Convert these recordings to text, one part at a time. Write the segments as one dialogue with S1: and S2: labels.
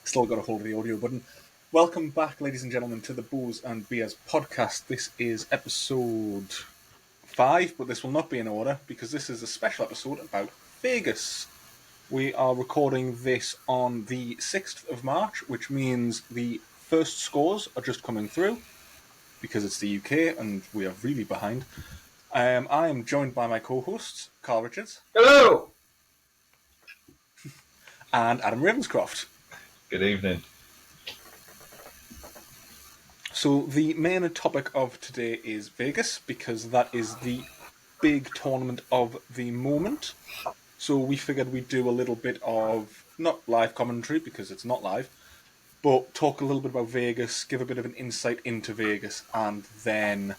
S1: Still got a hold of the audio button. Welcome back, ladies and gentlemen, to the Booze and Beers podcast. This is episode 5, but this will not be in order because this is a special episode about Vegas. We are recording this on the 6th of March, which means the first scores are just coming through because it's the UK and we are really behind. I am joined by my co-hosts, Carl Richards.
S2: Hello!
S1: And Adam Ravenscroft.
S2: Good evening.
S1: So the main topic of today is Vegas, because that is the big tournament of the moment. So we figured we'd do a little bit of, not live commentary, because it's not live, but talk a little bit about Vegas, give a bit of an insight into Vegas, and then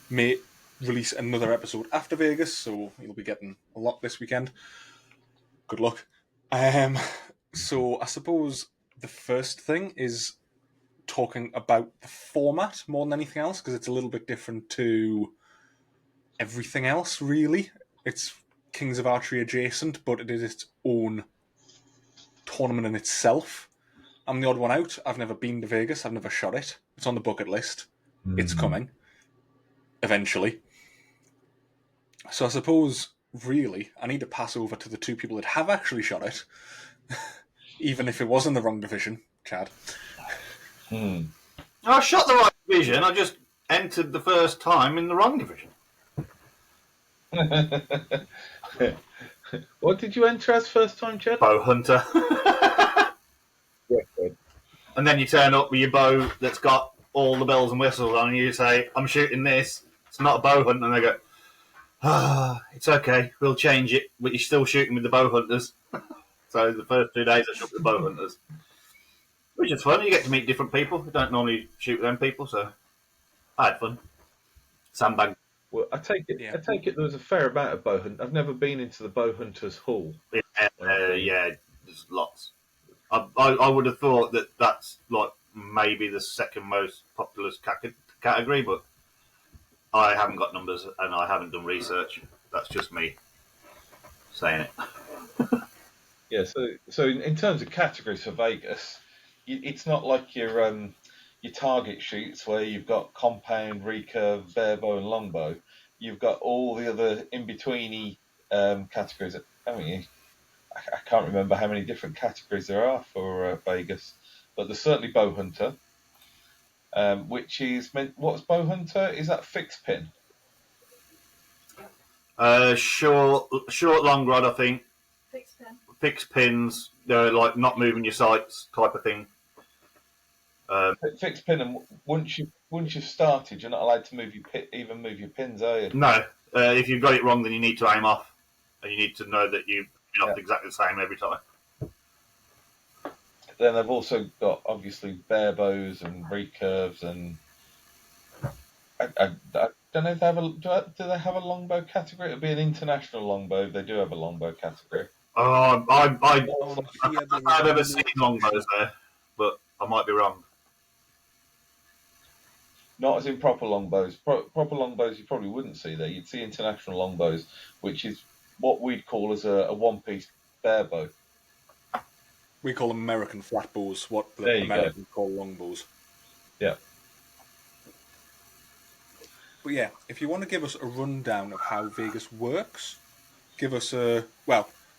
S1: may release another episode after Vegas, so you'll be getting a lot this weekend. Good luck. So I suppose the first thing is talking about the format more than anything else, because it's a little bit different to everything else, really. It's Kings of Archery adjacent, but it is its own tournament in itself. I'm the odd one out. I've never been to Vegas. I've never shot it. It's on the bucket list. It's coming. Eventually. So I suppose, really, I need to pass over to the two people that have actually shot it, even if it was in the wrong division. Chad.
S3: I shot the right division. I just entered the first time in the wrong division.
S2: What did you enter as first time, Chad?
S3: Bow hunter.
S2: Yeah, good.
S3: And then you turn up with your bow that's got all the bells and whistles on, and you say, I'm shooting this. It's not a bow hunt. And they go, it's okay. We'll change it. But you're still shooting with the bow hunters. So the first 2 days I shot with the bow hunters. Which is fun. You get to meet different people. You don't normally shoot with them people, so I had fun. Sandbag.
S2: Well, I take it there was a fair amount of bow hunt. I've never been into the bow hunters hall.
S3: Yeah, there's lots. I would have thought that that's like maybe the second most popular category, but I haven't got numbers and I haven't done research. That's just me saying it.
S2: Yeah, so in terms of categories for Vegas, it's not like your target shoots where you've got compound, recurve, barebow, and longbow. You've got all the other in-betweeny categories. I mean, I can't remember how many different categories there are for Vegas, but there's certainly bow hunter, which is meant. What's bow hunter? Is that fixed pin?
S3: Short, long rod, I think.
S4: Fixed pin.
S3: Fixed pins. They're like not moving your sights type of thing.
S2: Fixed pin, and once you've started, you're not allowed to move your pins, are you?
S3: No, if you've got it wrong, then you need to aim off, and you need to know that you're not exactly the same every time.
S2: Then they've also got obviously bare bows and recurves, and I don't know if they have do they have a longbow category? It'll be an international longbow. They do have a longbow category.
S3: I've ever seen longbows there, but I might be wrong.
S2: Not as in proper longbows. Proper longbows you probably wouldn't see there. You'd see international longbows, which is what we'd call as a one-piece bare bow.
S1: We call them American flatbows, what the Americans call longbows.
S2: Yeah.
S1: But yeah, if you want to give us a rundown of how Vegas works, give us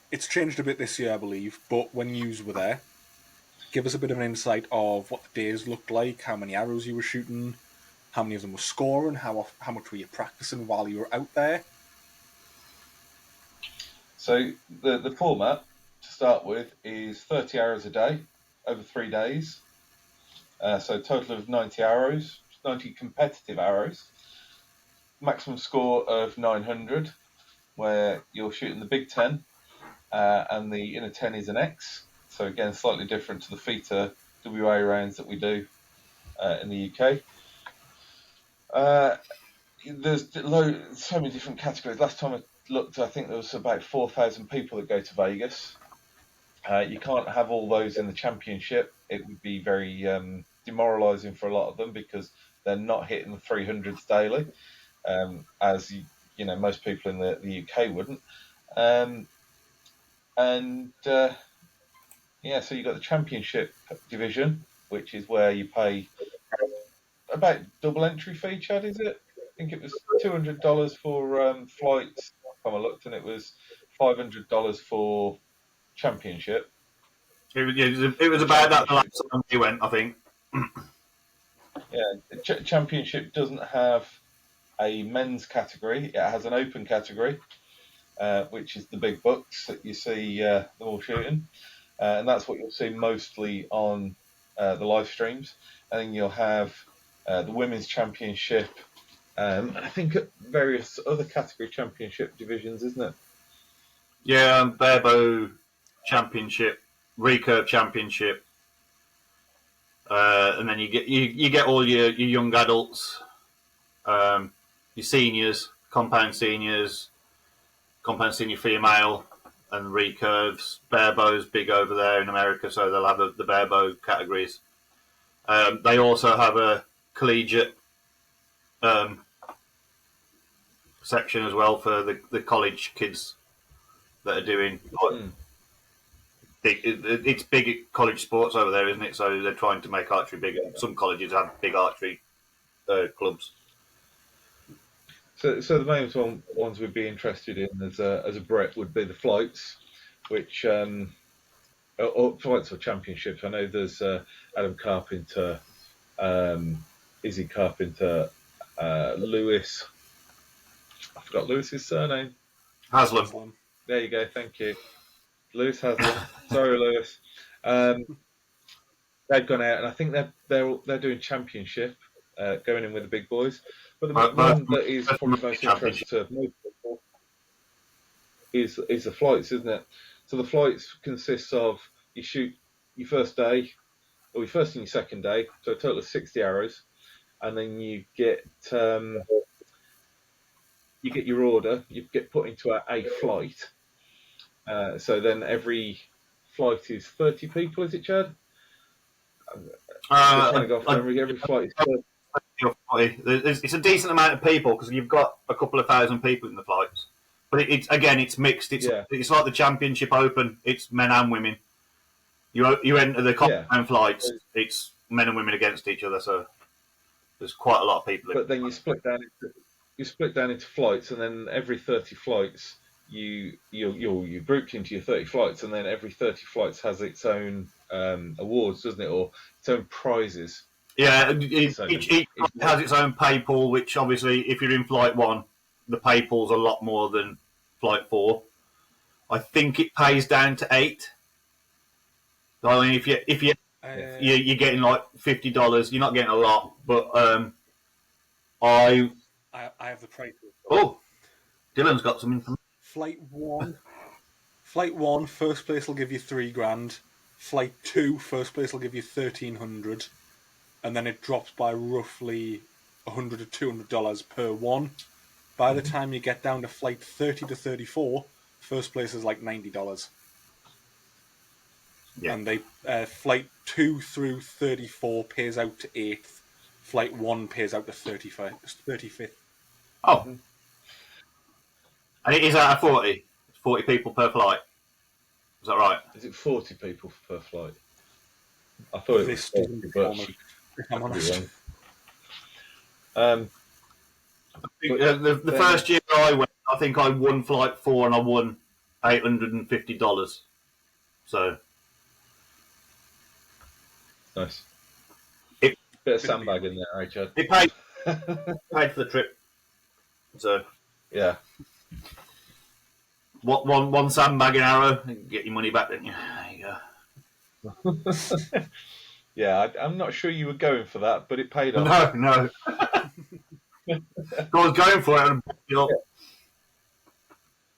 S1: it's changed a bit this year, I believe, but when yous were there, give us a bit of an insight of what the days looked like, how many arrows you were shooting, how many of them were scoring, how much were you practicing while you were out there.
S2: So the format, to start with, is 30 arrows a day, over 3 days. So a total of 90 arrows, 90 competitive arrows. Maximum score of 900, where you're shooting the big 10, and the inner 10 is an X. So again, slightly different to the FITA WA rounds that we do in the UK. There's so many different categories. Last time I looked, I think there was about 4,000 people that go to Vegas. You can't have all those in the championship. It would be very demoralising for a lot of them because they're not hitting the 300s daily, as most people in the UK wouldn't. Yeah, so you've got the championship division, which is where you pay about double entry fee, Chad, is it? I think it was $200 for flights. Time I looked, and it was $500 for championship.
S3: It was
S2: The
S3: about that the
S2: championship,
S3: last time we went, I think.
S2: yeah, the championship doesn't have a men's category. It has an open category, which is the big bucks that you see them all shooting, and that's what you'll see mostly on the live streams. And then you'll have the women's championship, and I think various other category championship divisions, isn't it?
S3: Yeah, barebow championship, recurve championship, and then you get all your young adults, your seniors, compound senior female, and recurves. Barebow's big over there in America, so they'll have the barebow categories. They also have a collegiate section as well for the college kids that are doing. It's big at college sports over there, isn't it? So they're trying to make archery bigger. Some colleges have big archery clubs.
S2: So the main ones we'd be interested in as a Brett would be the flights, which or flights or championships. I know there's Adam Carpenter, Izzy Carpenter, Lewis. I forgot Lewis's surname.
S3: Haslam.
S2: There you go. Thank you, Lewis Haslam. Sorry, Lewis. They've gone out, and I think they're doing championship, going in with the big boys. But the one that is probably most interesting to most people is the flights, isn't it? So the flights consists of you shoot your first day, or your first and your second day, so a total of 60 arrows, and then you get your order. You get put into a flight. So then every flight is 30 people, is it, Chad? Every flight is 30.
S3: It's a decent amount of people because you've got a couple of thousand people in the flights. But it's mixed. It's like the Championship Open. It's men and women. You enter the compound flights. It's men and women against each other. So there's quite a lot of people.
S2: But then you split down into flights, and then every 30 flights you're grouped into your 30 flights, and then every 30 flights has its own awards, doesn't it, or its own prizes.
S3: Yeah, each has its own pay pool, which obviously, if you're in flight 1, the pay pool's a lot more than flight 4. I think it pays down to 8. So, I mean, if you're getting like $50, you're not getting a lot. But
S1: I have the price.
S3: Oh, Dylan's got some information.
S1: Flight 1, first place will give you $3,000. Flight 2, first place will give you $1,300. And then it drops by roughly $100 to $200 per one. By the time you get down to flight 30 to 34, first place is like $90. Yeah. And they flight 2 through 34 pays out to 8th. Flight 1 pays out to 35th.
S3: Oh. And it is out of 40? It's 40 people per flight. Is that right?
S2: Is it 40 people per flight? I thought it was 40, but
S1: I'm honest.
S3: The first year I went, I think I won flight 4 and I won $850. So
S2: nice. Bit of sandbag in there, Richard.
S3: It paid for the trip. So
S2: yeah.
S3: What one sandbag an arrow, and get your money back, didn't you? There you
S2: go. Yeah, I'm not sure you were going for that, but it paid off.
S3: No. I was going for it.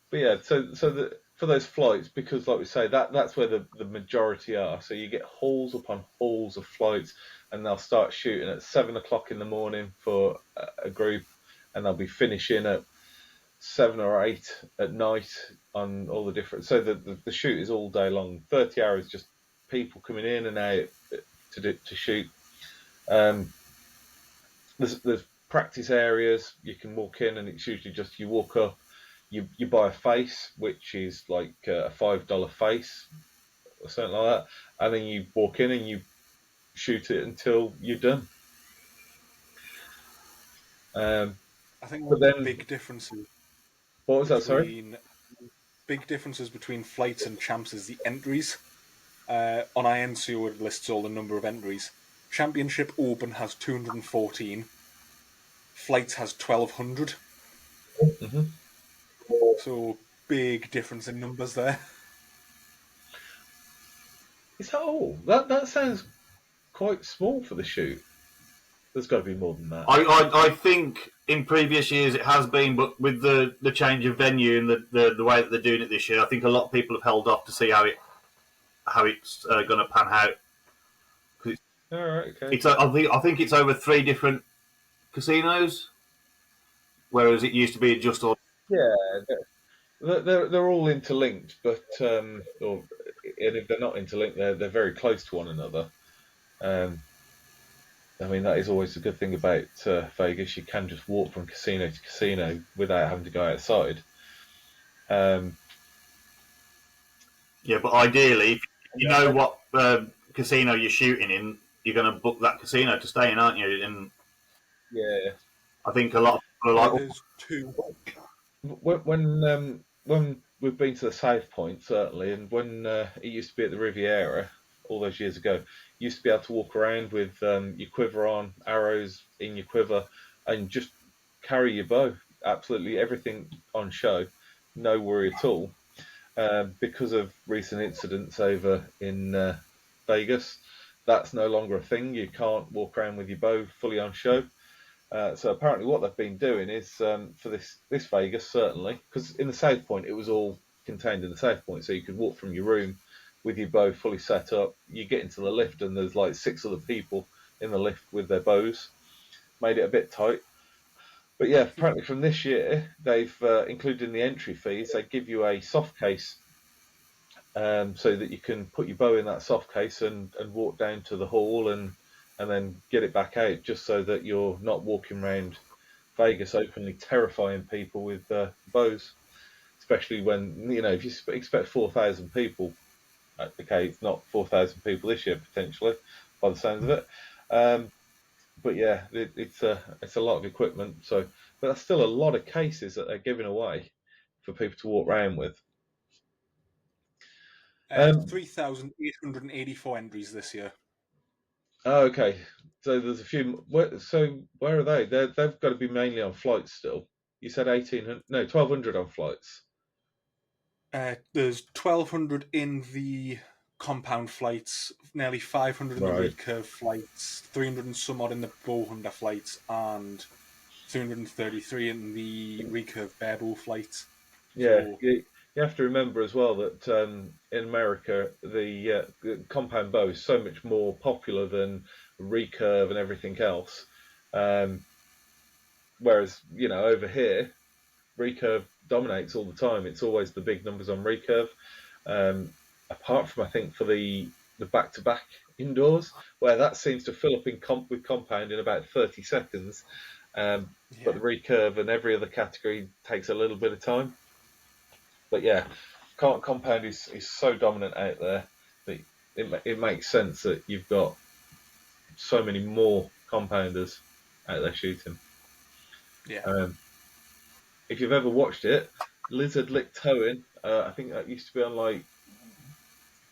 S2: But yeah, so for those flights, because like we say, that's where the majority are. So you get halls upon halls of flights, and they'll start shooting at 7 o'clock in the morning for a group, and they'll be finishing at 7 or 8 at night on all the different. So the shoot is all day long. 30 hours, just people coming in and out to shoot. There's practice areas you can walk in, and it's usually just you walk up, you buy a face, which is like a $5 face, or something like that, and then you walk in and you shoot it until you're done.
S1: I think one
S2: But
S1: of the
S2: then, what was that? Sorry.
S1: big differences between flights and champs is the entries. On INCO, it lists all the number of entries. Championship Open has 214. Flights has 1,200.
S2: Mm-hmm.
S1: So big difference in numbers there.
S2: Is that all? That sounds quite small for the shoot. There's got to be more than that.
S3: I think in previous years it has been, but with the change of venue and the way that they're doing it this year, I think a lot of people have held off to see how it's going to pan out.
S2: All right, okay.
S3: I think it's over 3 different casinos, whereas it used to be just all.
S2: Yeah, they're all interlinked, but and if they're not interlinked, they're very close to one another. I mean, that is always a good thing about Vegas. You can just walk from casino to casino without having to go outside. Um,
S3: Yeah, but ideally, if you know what casino you're shooting in, you're going to book that casino to stay in, aren't you? And
S2: yeah,
S3: I think a lot of people are
S1: Yeah,
S3: like, oh,
S1: there's two.
S2: when we've been to the South Point, certainly, and when it used to be at the Riviera all those years ago, you used to be able to walk around with your quiver on, arrows in your quiver, and just carry your bow. Absolutely everything on show, no worry at all. Because of recent incidents over in Vegas, that's no longer a thing. You can't walk around with your bow fully on show. So apparently, what they've been doing is for this Vegas certainly, because in the South Point it was all contained in the South Point, so you could walk from your room with your bow fully set up. You get into the lift and there's like 6 other people in the lift with their bows. Made it a bit tight. But yeah, apparently from this year they've included in the entry fees. They give you a soft case so that you can put your bow in that soft case and walk down to the hall and then get it back out, just so that you're not walking around Vegas openly terrifying people with bows. Especially when if you expect 4,000 people. Okay, it's not 4,000 people this year potentially, by the sounds of it. But yeah, it's a lot of equipment. But that's still a lot of cases that they're giving away for people to walk around with. Um,
S1: 3,884 entries this year.
S2: Oh, okay. So there's a few. So where are they? They've got to be mainly on flights still. You said 1,800, no, 1,200 on flights.
S1: There's 1,200 in the compound flights, nearly 500 in the
S2: Right.
S1: recurve flights, 300 and some odd in the bow hunter flights, and 333 in the recurve barebow flights.
S2: Yeah,
S1: So
S2: you have to remember as well that in America the compound bow is so much more popular than recurve and everything else. Um, Whereas over here recurve dominates all the time. It's always the big numbers on recurve. Um, Apart from I think for the back to back indoors, where that seems to fill up with compound in about 30 seconds. But
S1: yeah,
S2: the recurve and every other category takes a little bit of time. But yeah, compound is so dominant out there that it makes sense that you've got so many more compounders out there shooting.
S1: yeah.
S2: Um, if you've ever watched it, Lizard Lick Towing, I think that used to be on like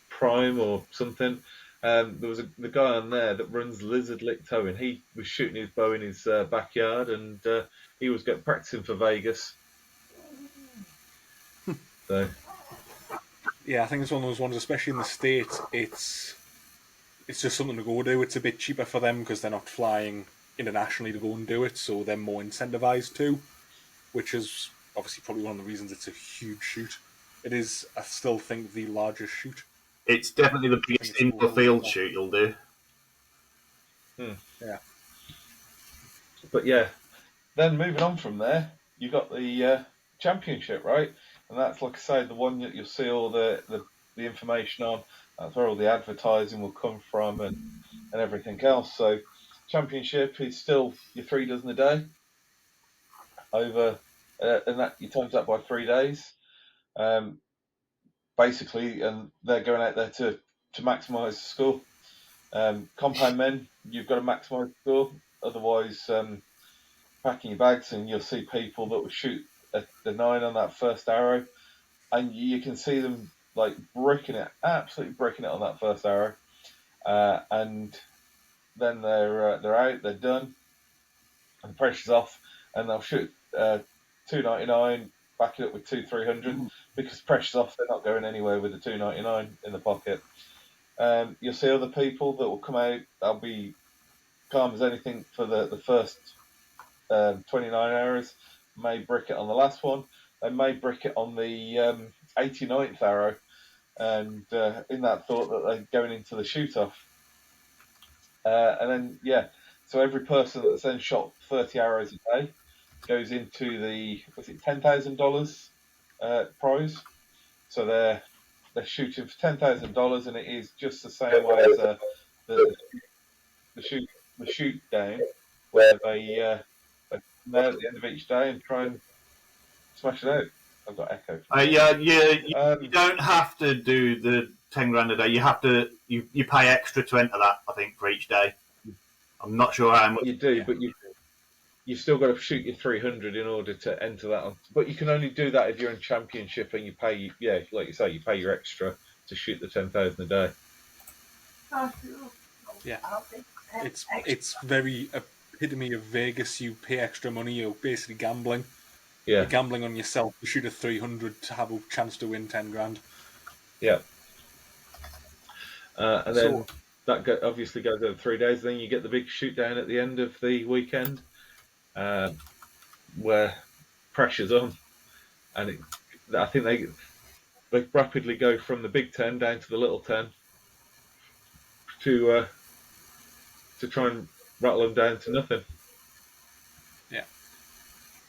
S2: Prime or something. There was the guy on there that runs Lizard Lick Towing. He was shooting his bow in his backyard, and he was getting practicing for Vegas. So
S1: Yeah, I think it's one of those ones, especially in the States, it's just something to go do. It's a bit cheaper for them because they're not flying internationally to go and do it, so they're more incentivized to, which is obviously probably one of the reasons it's a huge shoot. It is, I still think, the largest shoot.
S3: it's definitely the
S1: I think
S3: biggest
S1: it's
S3: indoor
S1: over.
S3: field shoot you'll do.
S1: Yeah.
S2: but yeah, then moving on from there, you got the championship, right? And that's like I say, the one that you'll see all the information on. That's where all the advertising will come from and everything else. So championship is still your 3 dozen a day over, and that you times that by 3 days. Um, basically, and they're going out there to maximise the score. Compound men, you've got to maximise the score, otherwise packing your bags, and you'll see people that will shoot the 9 on that first arrow, and you can see them like absolutely bricking it on that first arrow, and then they're out, they're done, and the pressure's off, and they'll shoot 299, back it up with 2-300 because pressure's off. They're not going anywhere with the 299 in the pocket. You'll see other people that will come out. They'll be calm as anything for the first 29 arrows. May brick it on the last one. They may brick it on the 89th arrow, and in that thought that they're going into the shoot-off. And then, so every person that's then shot 30 arrows a day goes into the, was it $10,000 prize? So they're shooting for $10,000, and it is just the same way as the shoot down, where they nail at the end of each day and try and smash it out. I've got echo.
S3: You don't have to do the 10 grand a day. You have to you pay extra to enter that, I think, for each day. I'm not sure how much
S2: you do, but you've still got to shoot your 300 in order to enter that on. But you can only do that if you're in championship and you pay, like you say, you pay your extra to shoot the 10,000 a day.
S1: Yeah, it's very epitome of Vegas. You pay extra money. You're basically gambling.
S2: Yeah,
S1: you're gambling on yourself to shoot a 300 to have a chance to win 10 grand.
S2: Yeah, and then that obviously goes over 3 days. Then you get the big shoot down at the end of the weekend, where pressure's on, and I think they rapidly go from the big 10 down to the little 10 to try and rattle them down to nothing.
S1: Yeah,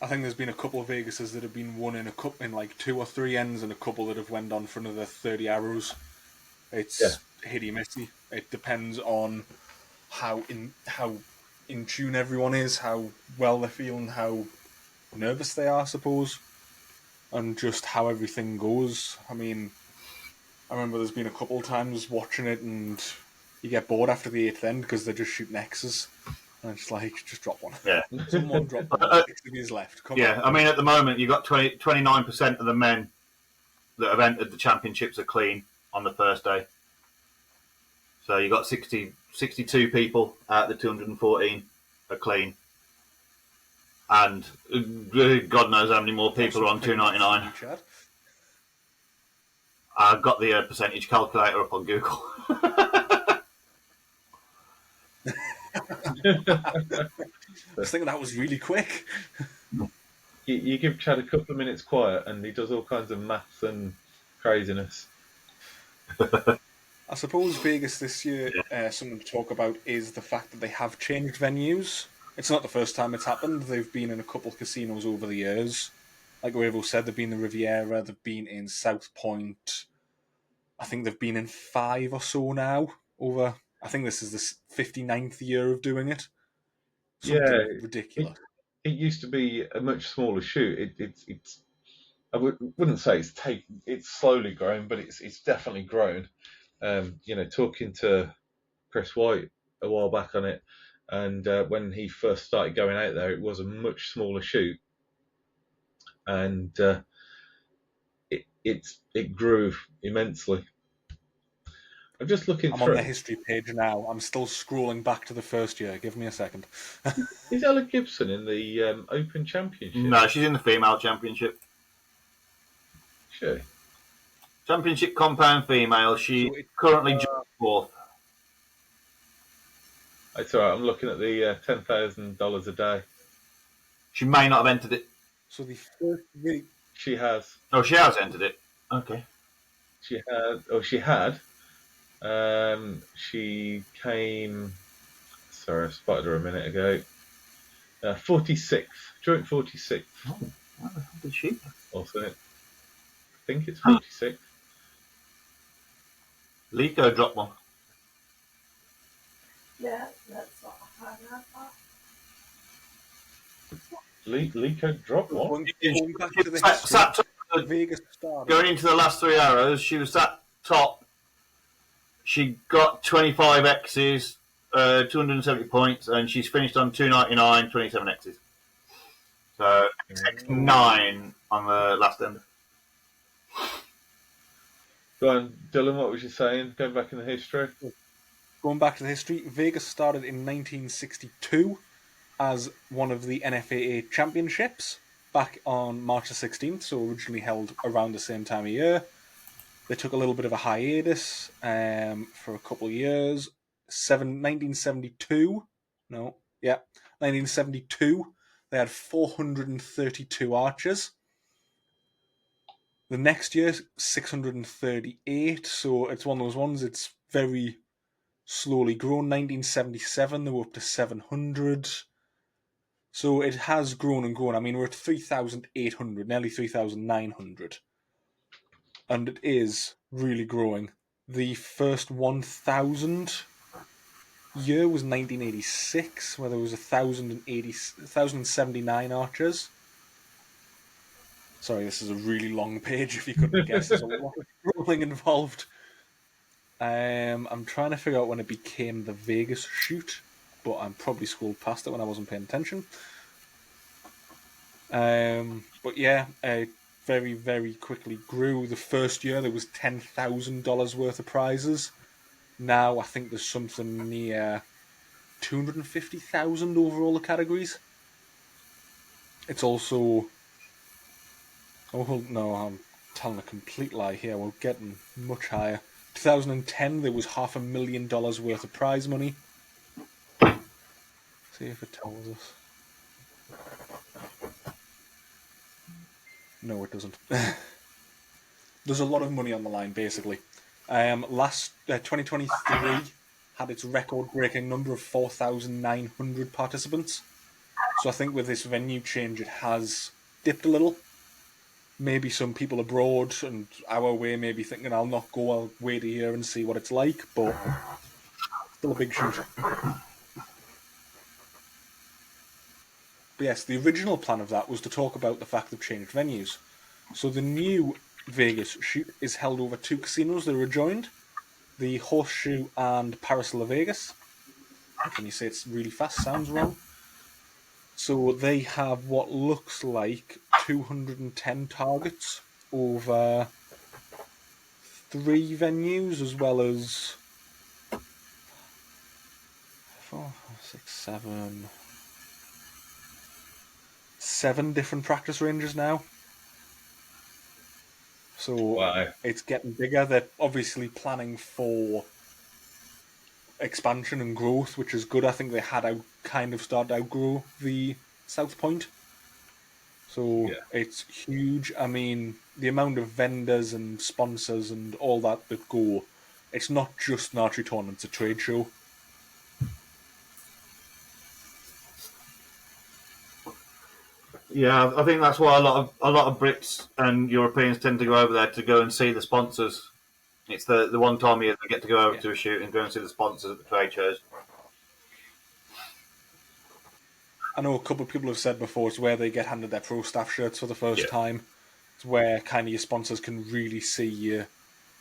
S1: I think there's been a couple of Vegases that have been won in like 2 or 3 ends, and a couple that have went on for another 30 arrows. It's hitty missy. It depends on how in tune everyone is, how well they're feeling, how nervous they are, I suppose, and just how everything goes. I mean, I remember there's been a couple of times watching it, and you get bored after the 8th end because they're just shooting X's. And it's like, just drop one.
S3: Yeah.
S1: Someone drop one. 6 of these left. Come on.
S3: I mean, at the moment, you've got 29% of the men that have entered the championships are clean on the first day. So you've got 62 people out of the 214 are clean. And God knows how many more people are on 299. I've got the percentage calculator up on Google.
S1: I was thinking that was really quick.
S2: You give Chad a couple of minutes quiet and he does all kinds of maths and craziness.
S1: I suppose Vegas this year, something to talk about is the fact that they have changed venues. It's not the first time it's happened. They've been in a couple of casinos over the years. Like Revo said, they've been in Riviera, they've been in South Point. I think they've been in 5 or so now. I think this is the 59th year of doing it. Something ridiculous.
S2: It used to be a much smaller shoot. It's I wouldn't say it's slowly grown, but it's definitely grown. Talking to Chris White a while back on it, and when he first started going out there, it was a much smaller shoot, and it grew immensely. I'm just looking
S1: I'm on the history page now. I'm still scrolling back to the first year. Give me a second.
S2: Is Ella Gibson in the Open Championship?
S3: No, she's in the female championship.
S2: Sure.
S3: Championship compound female. She's currently just 4th.
S2: It's all right. I'm looking at the $10,000 a day.
S3: She may not have entered it.
S1: So the first week...
S2: She has.
S3: Oh, she has entered it. Okay.
S2: She had. Oh, she had. She came. Sorry, I spotted her a minute ago. 46th, joint 46th.
S3: Oh, how did she?
S2: Also, I think it's 46th.
S3: Lico dropped one.
S4: Yeah, that's what I thought.
S2: Lico dropped one.
S1: Going back to the history. Vegas started.
S3: Going into the last 3 arrows, she was at top. She got 25 X's, 270 points, and she's finished on 299, 27 X's. So X9 on the last end.
S2: Go on, Dylan, what was you saying? Going back in the history?
S1: Going back to the history, Vegas started in 1962 as one of the NFAA championships back on March the 16th, so originally held around the same time of year. They took a little bit of a hiatus for a couple of years. 1972, they had 432 archers. The next year, 638, so it's one of those ones, it's very slowly grown. 1977, they were up to 700. So it has grown and grown. I mean, we're at 3,800, nearly 3,900. And it is really growing. The first 1,000 year was 1986, where there was 1,079 archers. Sorry, this is a really long page, if you couldn't guess. There's a lot of rolling involved. I'm trying to figure out when it became the Vegas shoot, but I'm probably scrolled past it when I wasn't paying attention. But yeah, it very, very quickly grew. The first year there was $10,000 worth of prizes. Now I think there's something near 250,000 over all the categories. It's also... Oh no, I'm telling a complete lie here. We're getting much higher. 2010, there was $500,000 worth of prize money. See if it tells us. No, it doesn't. There's a lot of money on the line, basically. 2023 had its record-breaking number of 4,900 participants. So I think with this venue change, it has dipped a little. Maybe some people abroad and our way may be thinking, I'll not go, I'll wait a year and see what it's like, but still a big shoot. But yes, the original plan of that was to talk about the fact they've changed venues. So the new Vegas shoot is held over 2 casinos that are adjoined, the Horseshoe and Parasol of Vegas. Can you say it's really fast? Sounds wrong. So they have what looks like 210 targets over 3 venues, as well as 4, 6, 7 different practice ranges now. So
S2: Wow.
S1: It's getting bigger. They're obviously planning for expansion and growth, which is good. I think they had kind of started to outgrow the South Point. So
S2: Yeah.
S1: It's huge. I mean, the amount of vendors and sponsors and all that go, it's not just an archery tournament, it's a trade show.
S3: Yeah, I think that's why a lot of Brits and Europeans tend to go over there to go and see the sponsors. It's the one time a year they get to go over to a shoot and go and see the sponsors at the trade shows.
S1: I know a couple of people have said before it's where they get handed their pro staff shirts for the first time. It's where kind of your sponsors can really see you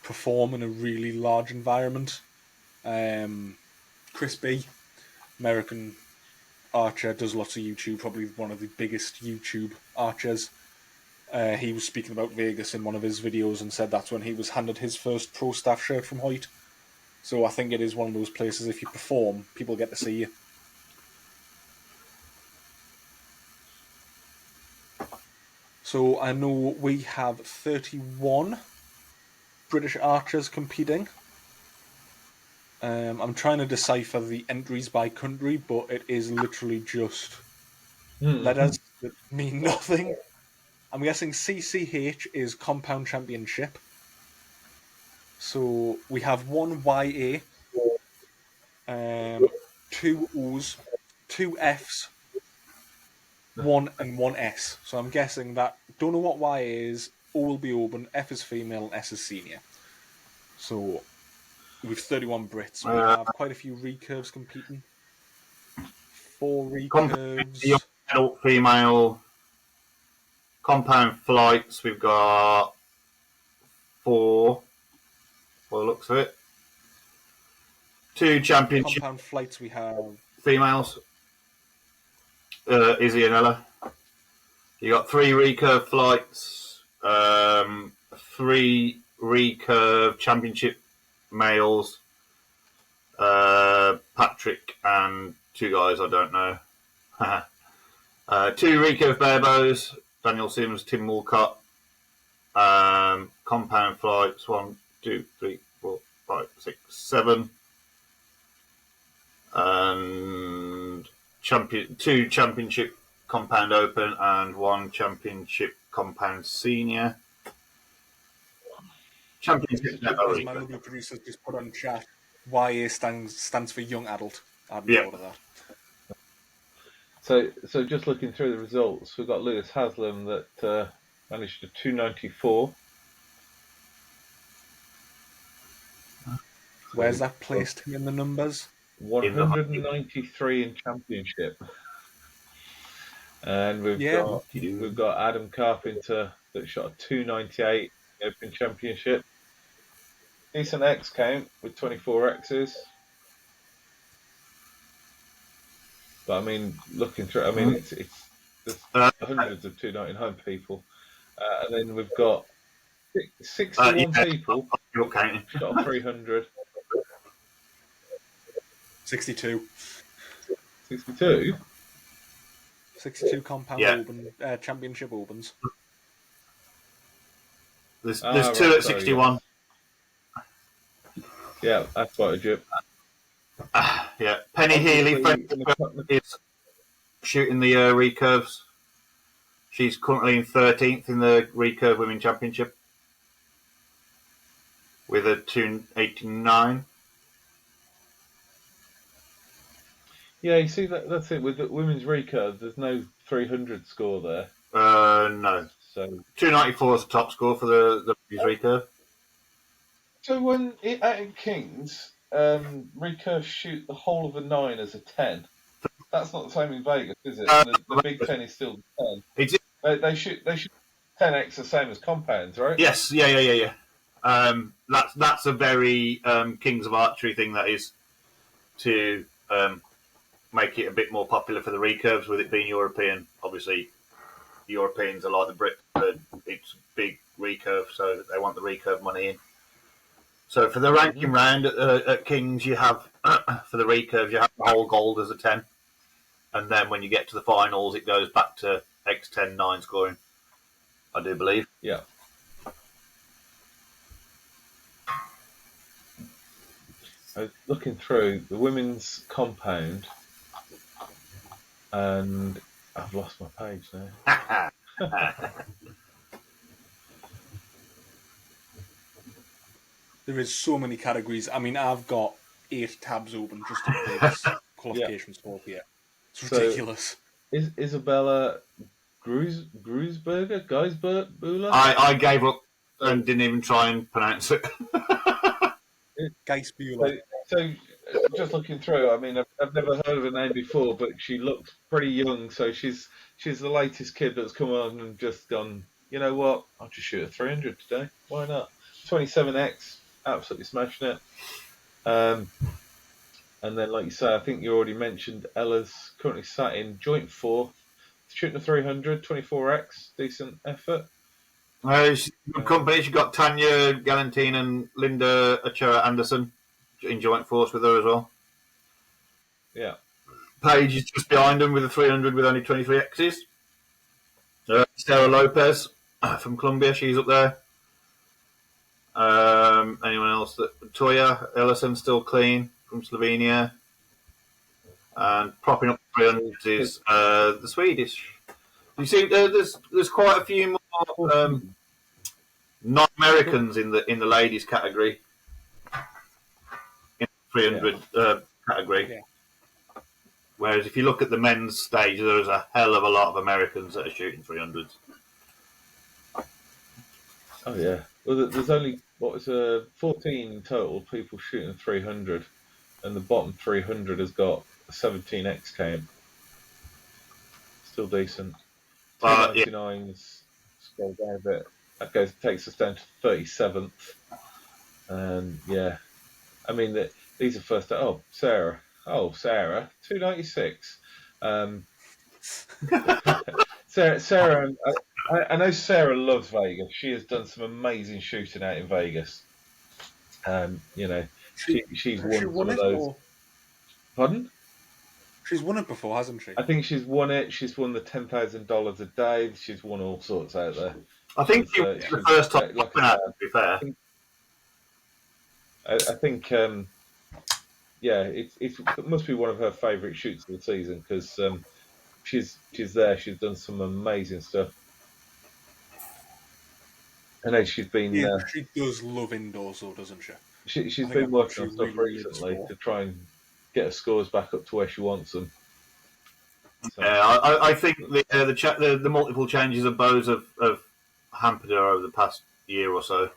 S1: perform in a really large environment. Chris B, American archer, does lots of YouTube, probably one of the biggest YouTube archers. He was speaking about Vegas in one of his videos and said that's when he was handed his first pro staff shirt from Hoyt. So I think it is one of those places, if you perform, people get to see you. So I know we have 31 British archers competing. I'm trying to decipher the entries by country, but it is literally just letters that mean nothing. I'm guessing CCH is Compound Championship. So we have 1 YA, 2 O's, 2 F's, 1 and 1 S. So I'm guessing that, don't know what YA is, O will be open, F is female, and S is senior. So with 31 Brits, we have quite a few recurves competing. 4 recurves.
S3: Adult female Compound flights, we've got 4, by the looks of it. 2 championship
S1: Compound flights we have.
S3: females, Izzy and Ella. You got 3 recurve flights, 3 recurve championship males, Patrick and 2 guys I don't know. 2 recurve barebows, Daniel Sims, Tim Walcott. Compound flights, 1, 2, 3, 4, 5, 6, 7. And 2 championship compound open and 1 championship compound senior. Championship
S1: As my lovely producers just put on chat, YA stands for young adult. I'd be proud of that.
S2: So just looking through the results, we've got Lewis Haslam that managed a 294.
S1: Where's that placed in the numbers?
S2: 193 in championship. And we've got Adam Carpenter that shot a 298 in Open Championship. Decent X count with 24 X's. But I mean, looking through, I mean, there's hundreds of 299 people, and then we've got 61 people shot 300.
S1: 62.
S2: 62?
S1: 62 compound open, championship opens.
S3: There's 2 at 61.
S2: Yeah, that's quite a jip.
S3: Yeah, Penny Healy is shooting the recurves. She's currently in 13th in the recurve women championship with a 289.
S2: Yeah, you see that's it with the women's recurve. There's no 300 score there.
S3: No.
S2: So
S3: 294 is the top score for the women's recurve.
S2: So when at Kings, recurve shoot the whole of a 9 as a 10. That's not the same in Vegas, is it? The Big 10 is still 10. They shoot 10x the same as compounds, right?
S3: Yes, yeah. That's a very Kings of Archery thing, that is, to make it a bit more popular for the recurves, with it being European. Obviously, Europeans are like the Brits, but it's big recurve, so they want the recurve money in. So for the ranking round at Kings, you have, for the recurves, you have the whole gold as a 10. And then when you get to the finals, it goes back to X10 9 scoring, I do believe.
S2: Yeah. I was looking through the women's compound, and I've lost my page now.
S1: There is so many categories. I mean, I've got 8 tabs open just to play this qualification sport here. It's ridiculous.
S2: Isabella Geisberger?
S3: I gave up and didn't even try and pronounce it.
S1: Geisbuehler.
S2: So just looking through, I mean, I've never heard of her name before, but she looks pretty young. So she's the latest kid that's come on and just gone, you know what? I'll just shoot a 300 today. Why not? 27x, absolutely smashing it. And then, like you say, I think you already mentioned Ella's currently sat in joint 4th, shooting a 300, 24x, decent effort.
S3: She's good company. She's got Tanya Galantine and Linda Ochoa Anderson in joint force with her as well.
S2: Yeah.
S3: Paige is just behind them with a 300 with only 23 X's. Sarah Lopez from Colombia, she's up there. Anyone else? Toya Ellison, still clean, from Slovenia. And propping up 300 is the Swedish. You see, there's quite a few more non-Americans in the ladies category, in the 300 category.
S1: Yeah.
S3: Whereas if you look at the men's stage, there's a hell of a lot of Americans that are shooting 300s.
S2: Oh yeah. Well, there's only 14 in total people shooting 300, and the bottom 300 has got a 17x count. Still decent. 299s go down a bit. Takes us down to 37th. And yeah, I mean, these are first. Oh, Sarah. Oh, Sarah. 296. Sarah. I know Sarah loves Vegas. She has done some amazing shooting out in Vegas. You know, she's
S1: Has she
S2: won
S1: won
S2: some of
S1: it?
S2: those.
S1: Or
S2: Pardon?
S1: she's won it before, hasn't she?
S2: I think she's won it. She's won the $10,000 a day. She's won all sorts out there.
S3: I think she was the first time
S2: like
S3: to be fair.
S2: I think yeah, it must be one of her favourite shoots of the season because she's there. She's done some amazing stuff. I know she's been.
S1: Yeah, she does love indoors, though, doesn't she?
S2: She's been working on stuff recently to try and get her scores back up to where she wants them. So.
S3: Yeah, I think the multiple changes of bows have hampered her over the past year or so.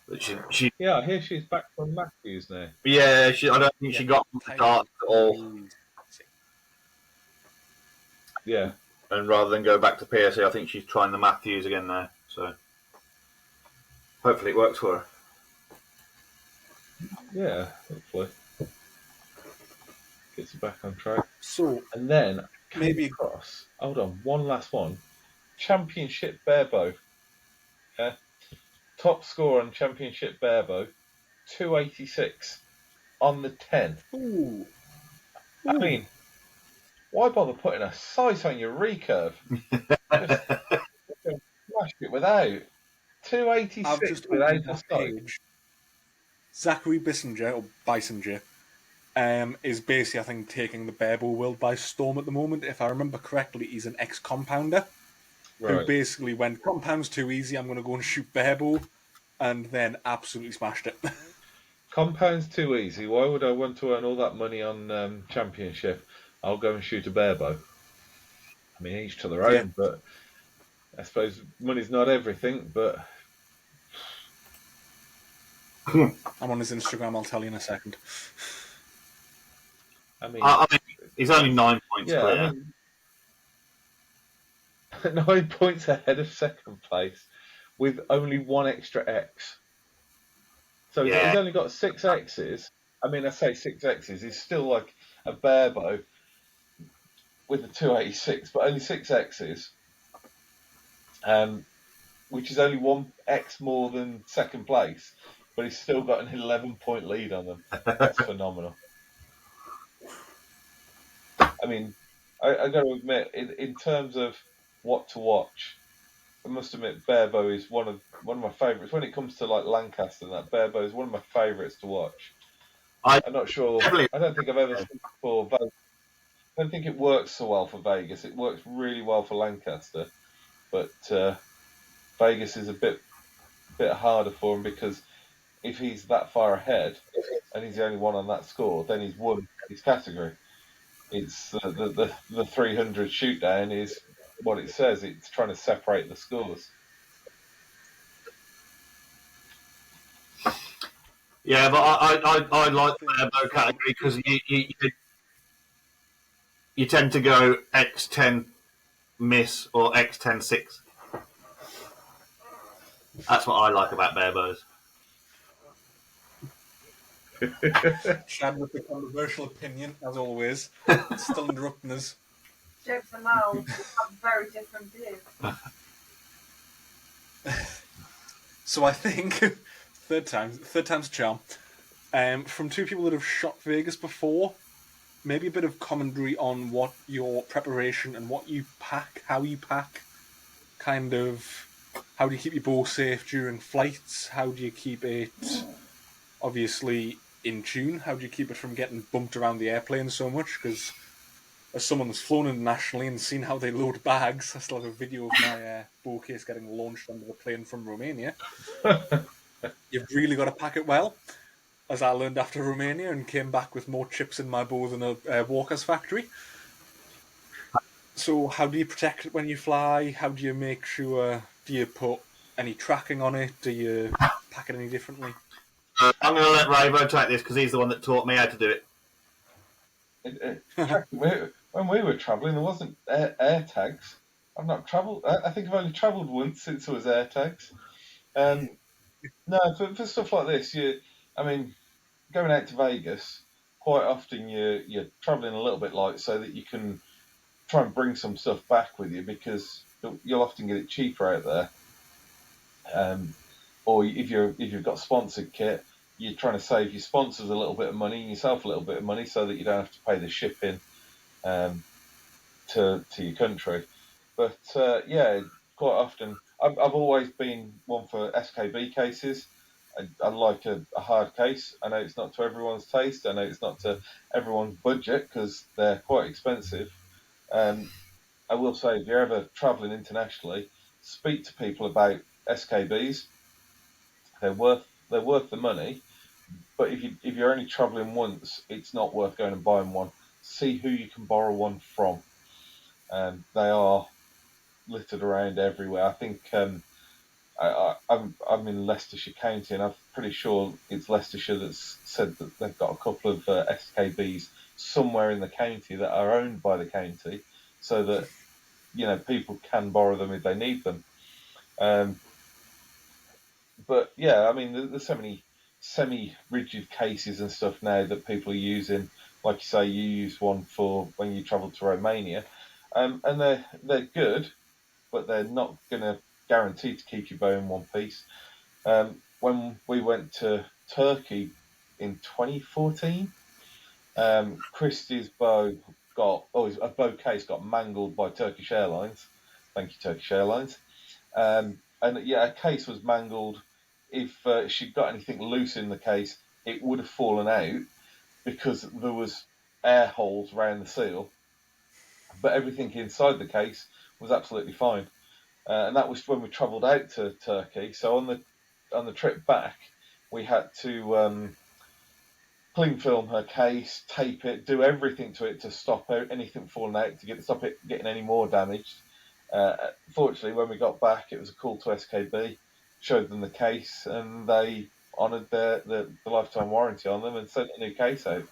S3: But she
S2: yeah, I hear she's back from Matthews now.
S3: Yeah, I don't think she got the start at all.
S2: Yeah.
S3: And rather than go back to PSA, I think she's trying the Matthews again now. So hopefully it works for her.
S2: Yeah, hopefully. Gets her back on track.
S1: So,
S2: and then
S1: maybe
S2: across. Hold on, one last one. Championship barebow. Yeah. Top score on Championship barebow, 286 on the 10.
S1: Ooh.
S2: I mean, why bother putting a sight on your recurve? Just smash it without. 286 without a sight.
S1: Zachary Bissinger, or Bissinger, is basically, I think, taking the barebow world by storm at the moment. If I remember correctly, he's an ex-compounder who basically went, compound's too easy, I'm going to go and shoot barebow, and then absolutely smashed it.
S2: Compound's too easy. Why would I want to earn all that money on Championship? I'll go and shoot a barebow. I mean, each to their own, but I suppose money's not everything, but...
S1: I'm on his Instagram, I'll tell you in a second.
S2: I mean,
S3: he's only 9 points clear.
S2: I mean, 9 points ahead of second place with only one extra X. So he's only got 6 X's. I mean, I say 6 X's. He's still like a barebow with a 286, but only 6 X's, which is only 1 X more than second place. But he's still got an 11-point lead on them. That's phenomenal. I mean, I got to admit, in terms of what to watch, I must admit, barebow is one of my favourites. When it comes to like Lancaster, that barebow is one of my favourites to watch. I'm not sure. I don't think I've ever seen it for Vegas. I don't think it works so well for Vegas. It works really well for Lancaster, but Vegas is a bit harder for him because if he's that far ahead and he's the only one on that score, then he's won his category. It's the 300 shoot down is what it says. It's trying to separate the scores.
S3: Yeah, but I like the barebow category because you tend to go X10 miss or X10 6. That's what I like about barebows.
S1: Chad with the controversial opinion, as always. Still interrupting us.
S4: Jokes and mouths have very different views.
S1: So I think, third time's a charm. From two people that have shot Vegas before, maybe a bit of commentary on what your preparation and what you pack, how you pack, kind of, how do you keep your bow safe during flights, how do you keep it, obviously, in tune, how do you keep it from getting bumped around the airplane so much, because as someone that's flown internationally and seen how they load bags, I still have a video of my bow case getting launched onto the plane from Romania. You've really got to pack it well, as I learned after Romania and came back with more chips in my bow than a Walker's factory. So how do you protect it when you fly? How do you make sure, do you put any tracking on it? Do you pack it any differently?
S3: I'm going to let Ravo take this because he's the one that taught me how to do it.
S2: When we were travelling, there wasn't air tags. I've not travelled. I think I've only travelled once since I was AirTags. Um, no, for stuff like this, I mean, going out to Vegas, quite often you're travelling a little bit light so that you can try and bring some stuff back with you because you'll often get it cheaper out there. Or if you've got sponsored kit, you're trying to save your sponsors a little bit of money and yourself a little bit of money so that you don't have to pay the shipping um, to your country. But yeah, quite often I've always been one for SKB cases. I like a hard case. I know it's not to everyone's taste. I know it's not to everyone's budget because they're quite expensive. Um, I will say, if you're ever travelling internationally, speak to people about SKBs. They're worth the money. But if you're only travelling once, it's not worth going and buying one. See who you can borrow one from. They are littered around everywhere. I think I'm in Leicestershire County, and I'm pretty sure it's Leicestershire that's said that they've got a couple of SKBs somewhere in the county that are owned by the county, so that people can borrow them if they need them. Um, but yeah, I mean, there's so many semi-rigid cases and stuff now that people are using. Like you say, you use one for when you travel to Romania, and they're good, but they're not going to guarantee to keep your bow in one piece. When we went to Turkey in 2014, Christie's bow a bow case got mangled by Turkish Airlines. Thank you, Turkish Airlines. And yeah, a case was mangled. If she'd got anything loose in the case, it would have fallen out because there was air holes around the seal, but everything inside the case was absolutely fine. And that was when we travelled out to Turkey. So on the trip back, we had to cling film her case, tape it, do everything to it to stop anything falling out, to stop it getting any more damaged. Fortunately, when we got back, it was a call to SKB, showed them the case, and they honoured the lifetime warranty on them and sent a new case out.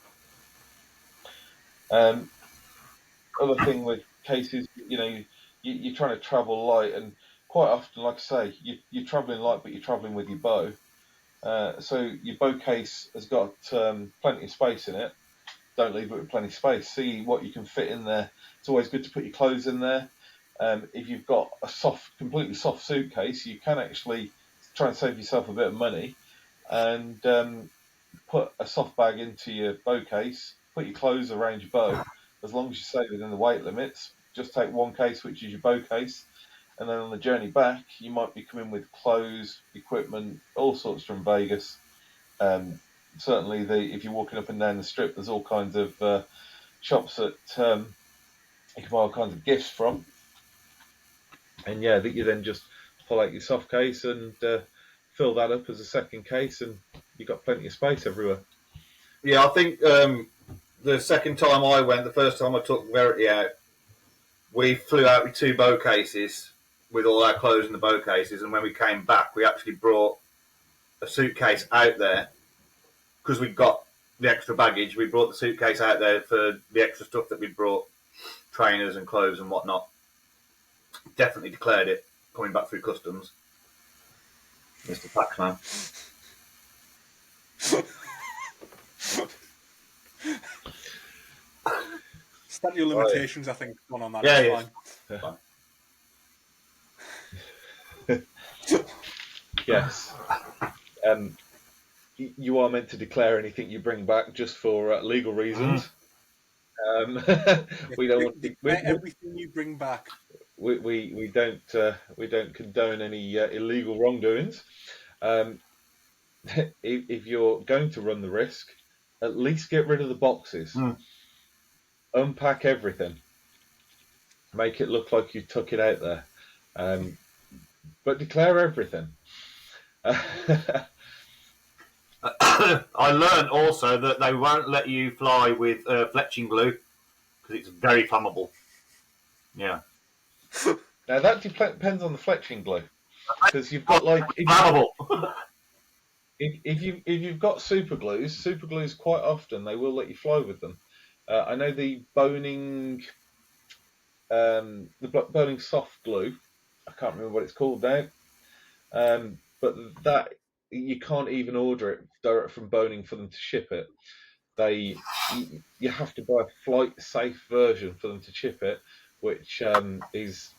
S2: Um, Other thing with cases, you're trying to travel light, and quite often, like I say, you're travelling light, but you're travelling with your bow. So your bow case has got plenty of space in it. Don't leave it with plenty of space. See what you can fit in there. It's always good to put your clothes in there. If you've got a completely soft suitcase, you can actually try and save yourself a bit of money and put a soft bag into your bow case, put your clothes around your bow. As long as you stay within the weight limits, just take one case, which is your bow case, and then on the journey back, you might be coming with clothes, equipment, all sorts from Vegas. Um, Certainly, if you're walking up and down the strip, there's all kinds of shops that you can buy all kinds of gifts from. And yeah, that you then just pull out your soft case and fill that up as a second case, and you've got plenty of space everywhere.
S3: Yeah, I think the second time I went, the first time I took Verity out, we flew out with two bow cases with all our clothes in the bow cases, and when we came back, we actually brought a suitcase out there because we'd got the extra baggage. We brought the suitcase out there for the extra stuff that we'd brought, trainers and clothes and whatnot. Definitely declared it coming back through customs, Mr. Paxman.
S1: Statute of limitations, I think, gone on that.
S3: Yeah,
S1: Fine.
S2: Yes. You are meant to declare anything you bring back just for legal reasons. We don't want to,
S1: everything you bring back.
S2: we don't condone any illegal wrongdoings. If you're going to run the risk, at least get rid of the boxes. Unpack everything. Make it look like you took it out there. But declare everything.
S3: I learned also that they won't let you fly with fletching glue because it's very flammable. Yeah.
S2: Now that depends on the fletching glue, because you've got
S3: flammable.
S2: if you've got super glues quite often they will let you fly with them. I know the boning burning soft glue. I can't remember what it's called now. But that you can't even order it direct from Boning for them to ship it. You have to buy a flight safe version for them to ship it, which is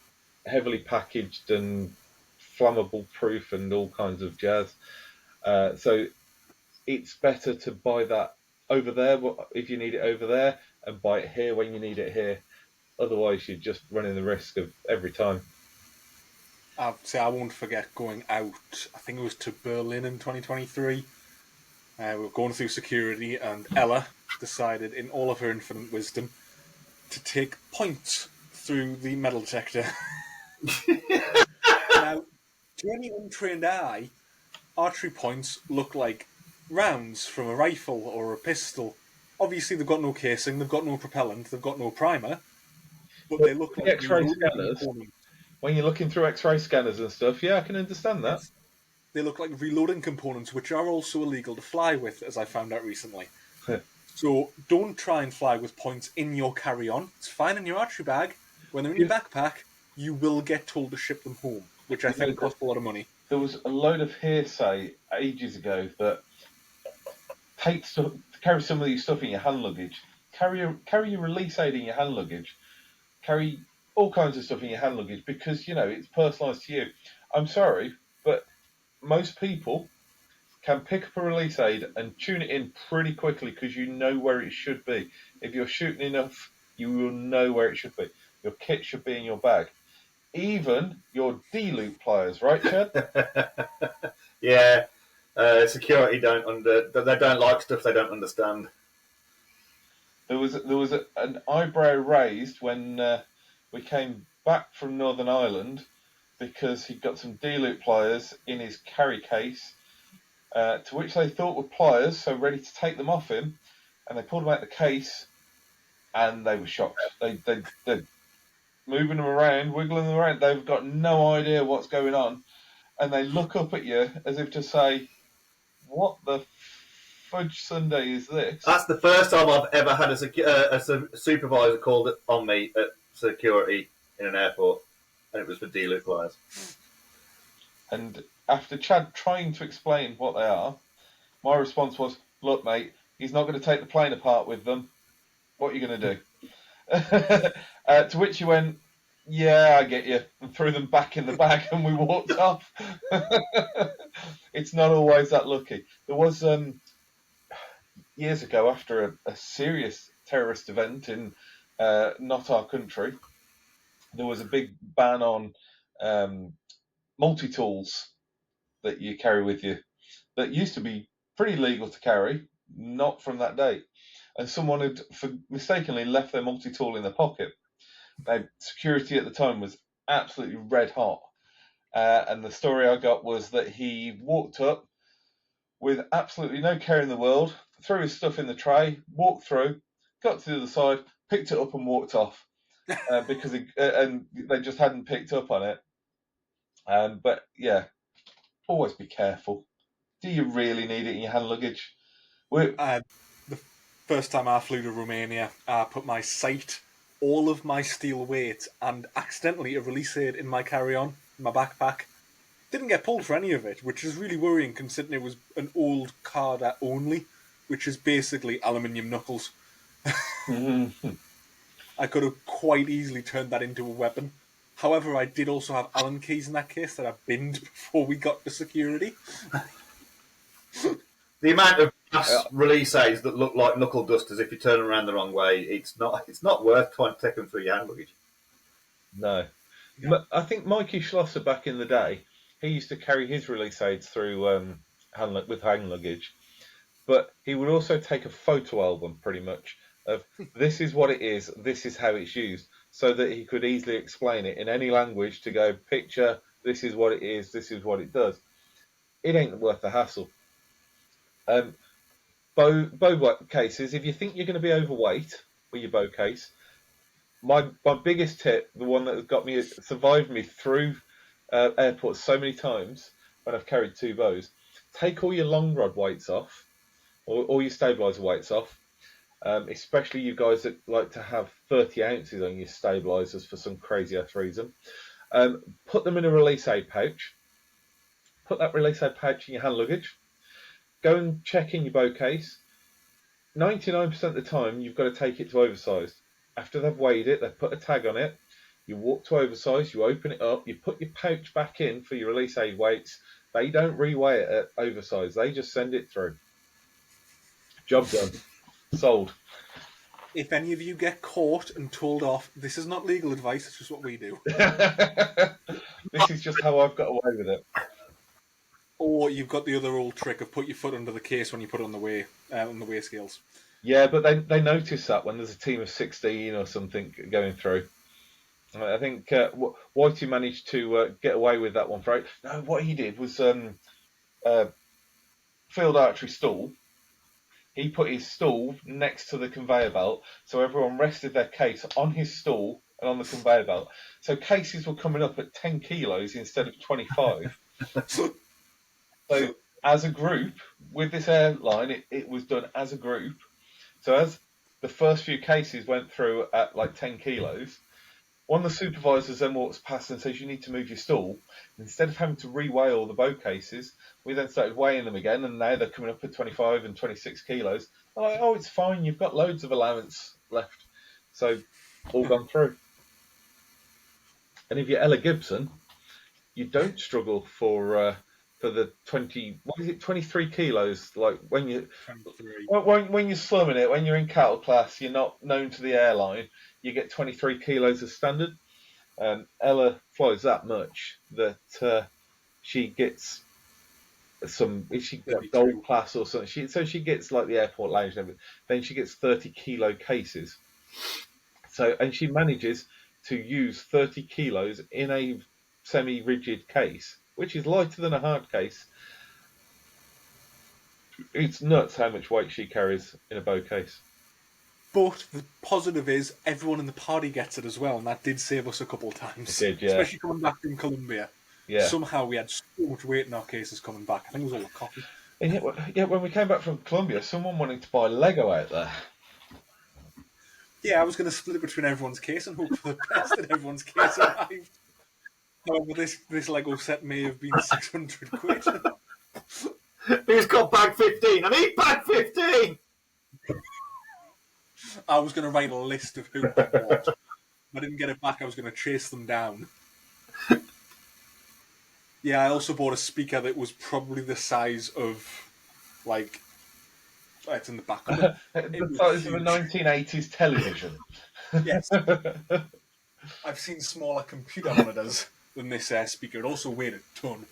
S2: heavily packaged and flammable proof and all kinds of jazz. So it's better to buy that over there if you need it over there, and buy it here when you need it here. Otherwise, you're just running the risk of every time.
S1: I won't forget going out. I think it was to Berlin in 2023. We were going through security, and Ella decided, in all of her infinite wisdom, to take points through the metal detector. Now, to any untrained eye, archery points look like rounds from a rifle or a pistol. Obviously, they've got no casing, they've got no propellant, they've got no primer, but they look like
S2: X-ray
S1: reloading
S2: scanners.
S1: components.
S2: When you're looking through X-ray scanners and stuff, yeah, I can understand that.
S1: Yes. They look like reloading components, which are also illegal to fly with, as I found out recently. So don't try and fly with points in your carry-on. It's fine in your archery bag. When they're in your backpack, you will get told to ship them home, which I think costs a lot of money.
S2: There was a load of hearsay ages ago that carry some of these stuff in your hand luggage. Carry your release aid in your hand luggage. Carry all kinds of stuff in your hand luggage because it's personalised to you. I'm sorry, but most people can pick up a release aid and tune it in pretty quickly because you know where it should be. If you're shooting enough, you will know where it should be. Your kit should be in your bag. Even your D-loop pliers, right, Chad?
S3: Yeah. Security they don't like stuff they don't understand.
S2: There was an eyebrow raised when we came back from Northern Ireland because he'd got some D-loop pliers in his carry case, to which they thought were pliers, so ready to take them off him, and they pulled them out the case, and they were shocked. They're moving them around, wiggling them around. They've got no idea what's going on, and they look up at you as if to say, "What the fudge Sunday is this?"
S3: That's the first time I've ever had a supervisor called on me at security in an airport, and it was for D-loop pliers.
S2: And after Chad trying to explain what they are, my response was, "Look, mate, he's not going to take the plane apart with them. What are you going to do?" To which he went, "Yeah, I get you," and threw them back in the bag, and we walked off. It's not always that lucky. There was years ago, after a serious terrorist event in not our country, there was a big ban on multi-tools that you carry with you that used to be pretty legal to carry, not from that date. And someone had mistakenly left their multi-tool in their pocket. Now, security at the time was absolutely red hot. And the story I got was that he walked up with absolutely no care in the world, threw his stuff in the tray, walked through, got to the other side, picked it up and walked off because and they just hadn't picked up on it. But yeah, always be careful. Do you really need it in your hand luggage?
S1: The first time I flew to Romania, I put my sight, all of my steel weight, and accidentally a release aid in my carry-on, in my backpack. Didn't get pulled for any of it, which is really worrying considering it was an old Carder only, which is basically aluminium knuckles. I could have quite easily turned that into a weapon. However, I did also have Allen keys in that case that I binned before we got to security.
S3: The amount of gas release aids that look like knuckle dusters if you turn them around the wrong way, it's not worth trying to take them through your hand luggage.
S2: No. Yeah. I think Mikey Schlosser back in the day, he used to carry his release aids through with hand luggage, but he would also take a photo album pretty much of this is what it is, this is how it's used, so that he could easily explain it in any language to go, picture, this is what it is, this is what it does. It ain't worth the hassle. Bow cases, if you think you're going to be overweight with your bow case, my biggest tip, the one that has survived me through airports so many times when I've carried two bows, take all your long rod weights off, or all your stabilizer weights off, especially you guys that like to have 30 ounces on your stabilisers for some crazy ass reason. Put them in a release aid pouch. Put that release aid pouch in your hand luggage. Go and check in your bow case. 99% of the time, you've got to take it to oversized. After they've weighed it, they've put a tag on it. You walk to oversized, you open it up, you put your pouch back in for your release aid weights. They don't reweigh it at oversized. They just send it through. Job done. Sold.
S1: If any of you get caught and told off, this is not legal advice, it's just what we do.
S2: This is just how I've got away with it.
S1: Or you've got the other old trick of put your foot under the case when you put it on the weigh scales.
S2: Yeah, but they notice that when there's a team of 16 or something going through. I think Whitey managed to get away with that one. No, what he did was field archery stall. He put his stall next to the conveyor belt, so everyone rested their case on his stall and on the conveyor belt. So cases were coming up at 10 kilos instead of 25. So as a group, with this airline, it was done as a group. So as the first few cases went through at like 10 kilos, one of the supervisors then walks past and says, you need to move your stall. Instead of having to reweigh all the bow cases, we then started weighing them again, and now they're coming up at 25 and 26 kilos. I'm like, oh, it's fine, you've got loads of allowance left. So, all gone through. And if you're Ella Gibson, you don't struggle for the 23 kilos. Like when you're slumming it, when you're in cattle class, you're not known to the airline. You get 23 kilos as standard. Ella flies that much that she gets some. If she got gold class or something, so she gets like the airport lounge and everything. Then she gets 30 kilo cases. So and she manages to use 30 kilos in a semi-rigid case, which is lighter than a hard case. It's nuts how much weight she carries in a bow case.
S1: But the positive is everyone in the party gets it as well, and that did save us a couple of times.
S2: It did, yeah.
S1: Especially coming back from Colombia.
S2: Yeah.
S1: Somehow we had so much weight in our cases coming back. I think it was all the coffee.
S2: And yeah, when we came back from Colombia, someone wanted to buy Lego out there.
S1: Yeah, I was going to split it between everyone's case and hope for the best that everyone's case arrived. However, this Lego set may have been 600 quid.
S3: Who's got bag 15? I need bag 15!
S1: I was going to write a list of who got what. If I didn't get it back, I was going to chase them down. Yeah, I also bought a speaker that was probably the size of, like, it's in the back of it.
S2: The size of a 1980s television.
S1: Yes. I've seen smaller computer monitors than this speaker. It also weighed a ton.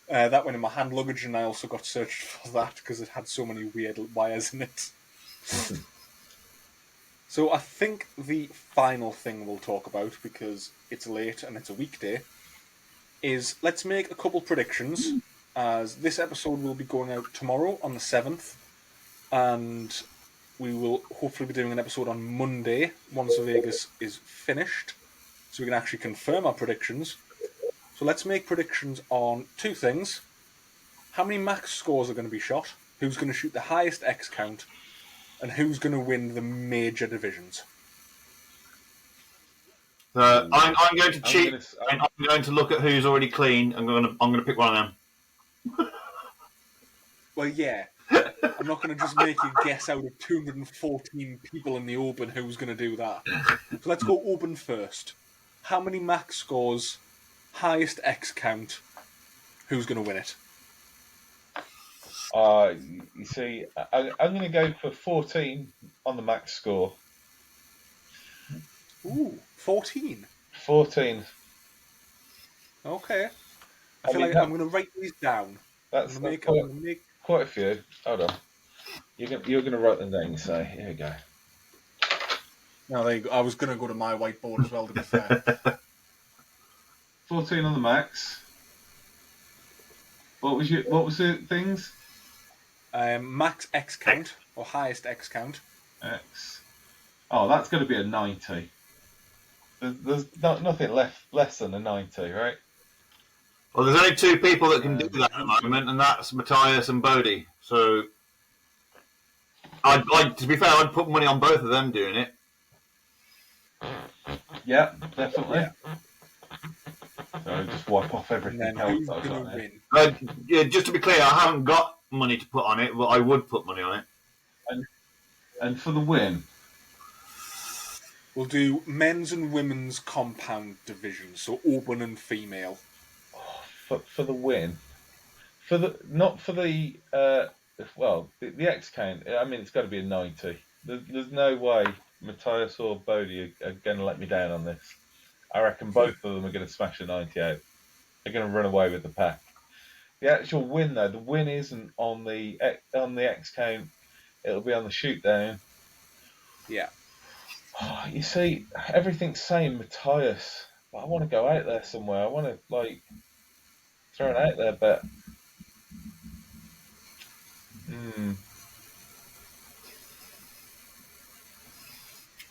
S1: That went in my hand luggage, and I also got searched for that because it had so many weird wires in it. So I think the final thing we'll talk about, because it's late and it's a weekday, is let's make a couple predictions, as this episode will be going out tomorrow on the 7th, and we will hopefully be doing an episode on Monday once Vegas is finished, so we can actually confirm our predictions. So let's make predictions on two things. How many max scores are going to be shot, who's going to shoot the highest X count, and who's going to win the major divisions.
S3: I'm going to cheat. I'm going to look at who's already clean. I'm going to pick one of them.
S1: Well, yeah. I'm not going to just make you guess out of 214 people in the Open who's going to do that. So let's go Open first. How many max scores, highest X count, who's going to win it?
S2: You see, I'm going to go for 14 on the max score.
S1: Ooh, 14?
S2: 14.
S1: Okay. I feel like I'm going to write these down.
S2: That's quite a few. Hold on. You're going to write them down, you say. Here we go.
S1: No, there you go. I was going to go to my whiteboard as well, to be fair.
S2: 14 on the max. What was the things?
S1: Max X count, or highest X count.
S2: X. Oh, that's going to be a 90. There's nothing less than a 90, right?
S3: Well, there's only two people that can do that at the moment, and that's Matthias and Bodie. So To be fair, I'd put money on both of them doing it.
S2: Yeah, definitely.
S1: Yeah.
S2: So just wipe off
S1: And
S2: everything
S1: then
S2: else
S1: who's
S2: that I've
S1: going
S2: got
S1: to
S2: here.
S1: win?
S3: Yeah, just to be clear, I haven't got money to put on it, but I would put money on it.
S2: And for the win,
S1: We'll do men's and women's compound divisions, so open and female.
S2: for the win, for the not for the the X count. I mean, it's got to be a 90. There's no way Matthias or Bodie are going to let me down on this. I reckon both of them are going to smash a 90 out. They're going to run away with the pack. The actual win, though, the win isn't on the X count. It'll be on the shoot down.
S1: Yeah.
S2: You see, everything's saying Matthias, but I want to go out there somewhere. I want to throw it out there, but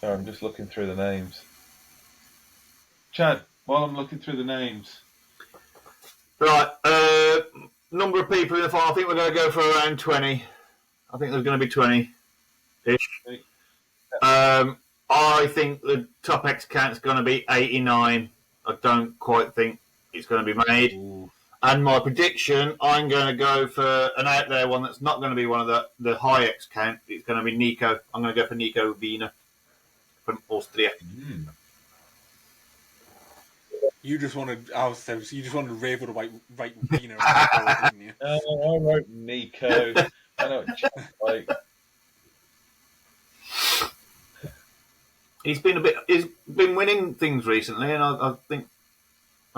S2: sorry, I'm just looking through the names. Chad, while I'm looking through the names,
S3: Right, number of people in the final. I think we're going to go for around 20. I think there's going to be 20-ish. I think the top X count's going to be 89. I don't quite think it's going to be made.
S2: ooh,
S3: And my prediction, I'm going to go for an out there one that's not going to be one of the high X count. It's going to be Nico. I'm going to go for Nico Wiener from Austria.
S1: You just wanted you just wanted Raver to write Wiener, didn't you?
S2: I wrote Nico. I know what Chad's like.
S3: He's been winning things recently, and I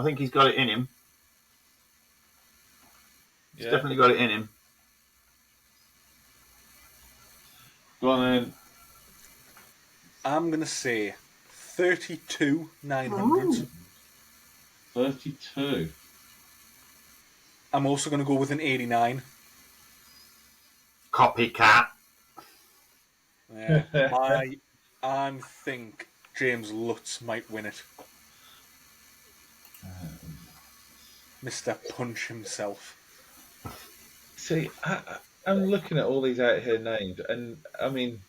S3: think he's got it in him. He's definitely got it in him.
S2: Go on then.
S1: I'm going to say 32 900.
S2: 32.
S1: I'm also going to go with an 89.
S3: Copycat.
S1: I think James Lutz might win it. Mr. Punch himself.
S2: See, I'm looking at all these out here names, and I mean,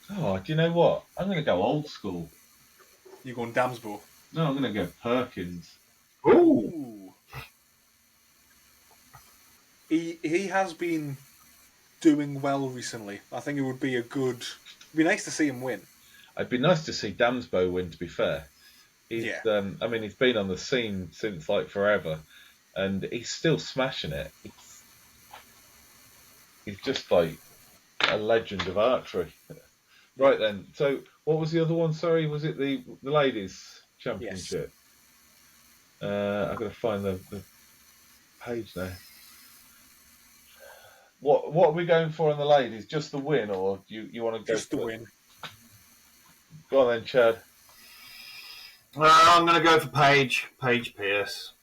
S2: do you know what? I'm going to go old school.
S1: You going Damsbo?
S2: No, I'm going to go Perkins.
S1: Ooh. He has been doing well recently. I think it would be it'd be nice to see him win.
S2: It'd be nice to see Damsbo win, to be fair. He's been on the scene since forever, and he's still smashing it. He's just like a legend of archery. Right then, so what was the other one? Sorry, was it the ladies' championship? Yes. I've got to find the page now. What are we going for on the ladies? Just the win, or do you want to go
S1: just the win?
S2: Go on then, Chad.
S3: I'm going to go for Paige Pierce.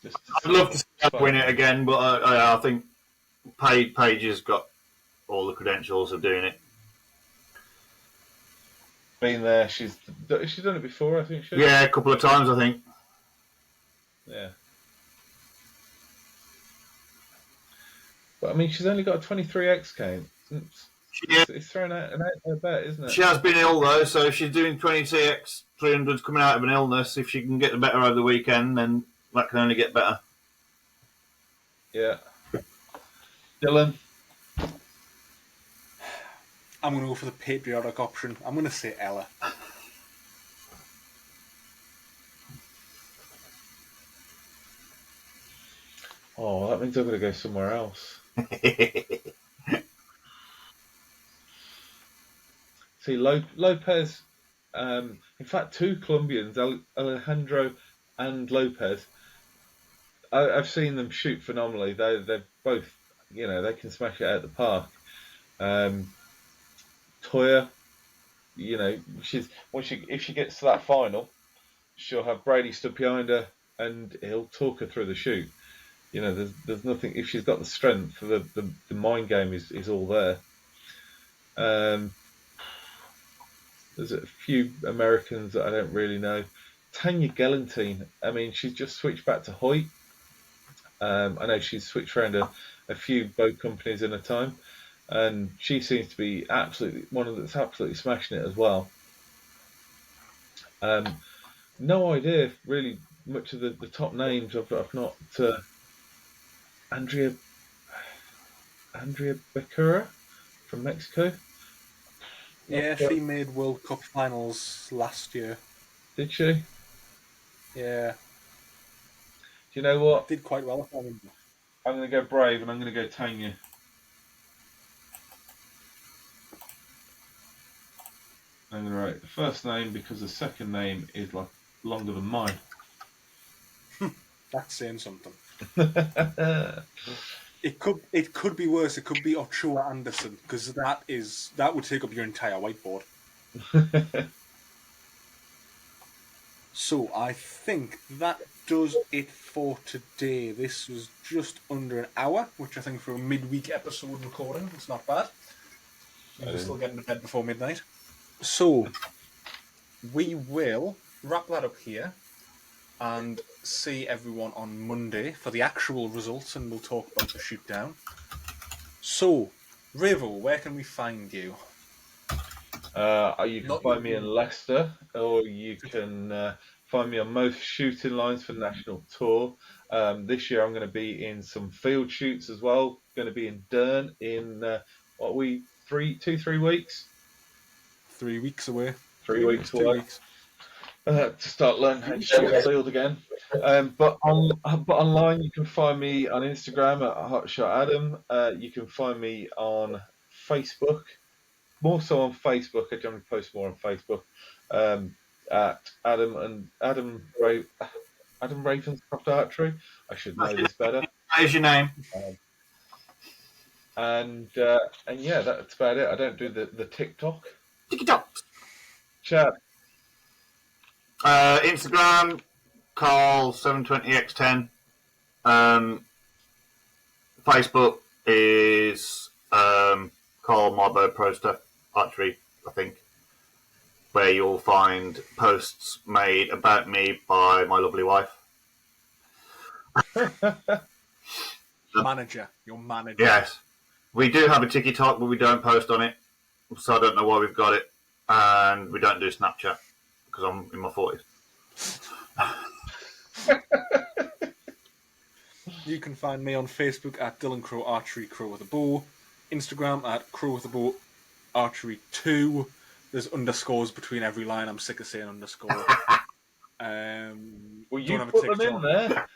S3: I'd love to see her win it again, but I think Paige has got all the credentials of doing it.
S2: Been there, she's done it before, I think.
S3: Yeah, a couple of times, I think.
S2: Yeah. But I mean, she's only got a 23x count. It's thrown out her bet, isn't it?
S3: She has been ill though, so if she's doing 26 300s coming out of an illness, if she can get the better over the weekend, then that can only get better.
S2: Yeah. Dylan?
S1: I'm going to go for the patriotic option. I'm going to say Ella.
S2: Oh, that means I'm going to go somewhere else. See, Lopez, in fact, two Colombians, Alejandro and Lopez, I've seen them shoot phenomenally. They're both, they can smash it out the park. Toya, if she gets to that final, she'll have Brady stood behind her and he'll talk her through the shoot. There's nothing. If she's got the strength, the mind game is all there. There's a few Americans that I don't really know. Tanya Gelantine, I mean, she's just switched back to Hoyt. I know she's switched around a few boat companies in a time, and she seems to be absolutely one of that's absolutely smashing it as well. No idea really much of the top names. I've not Andrea Becerra from Mexico.
S1: Yeah, she made World Cup finals last year.
S2: Did she? Do
S1: Yeah,
S2: you know what?
S1: did quite well. I remember.
S2: I'm going to go brave, and I'm going to go Tanya. I'm going to write the first name because the second name is like longer than mine.
S1: That's saying something. It could be worse. It could be Ochoa Anderson, because that would take up your entire whiteboard. So I think that does it for today. This was just under an hour, which I think for a midweek episode recording, it's not bad. We're still getting to bed before midnight. So we will wrap that up here and see everyone on Monday for the actual results, and we'll talk about the shoot down. So, Ravo, where can we find you?
S2: You can find me in Leicester, or you can find me on most shooting lines for National Tour. This year I'm going to be in some field shoots as well. Going to be in Durn in 3 weeks?
S1: 3 weeks away.
S2: 3 weeks
S1: 2
S2: away.
S1: weeks.
S2: To start learning how to shoot the field again. But online you can find me on Instagram at Hotshot Adam. You can find me on Facebook. More so on Facebook. I generally post more on Facebook at Adam Ravenscroft Archery. I should know this better.
S3: There's your name.
S2: And yeah, that's about it. I don't do the TikTok.
S3: TikTok.
S2: Chat.
S3: Instagram, Carl720x10. Facebook is Carl Marbo Pro Stuff Archery, I think, where you'll find posts made about me by my lovely wife.
S1: Your manager.
S3: Yes. We do have a TikTok, but we don't post on it, so I don't know why we've got it. And we don't do Snapchat, because I'm in my 40s.
S1: You can find me on Facebook at Dylan Crow Archery Crow with a Bow, Instagram at Crow with a Bow Archery 2. There's underscores between every line. I'm sick of saying underscore.
S2: Well, you put them in there.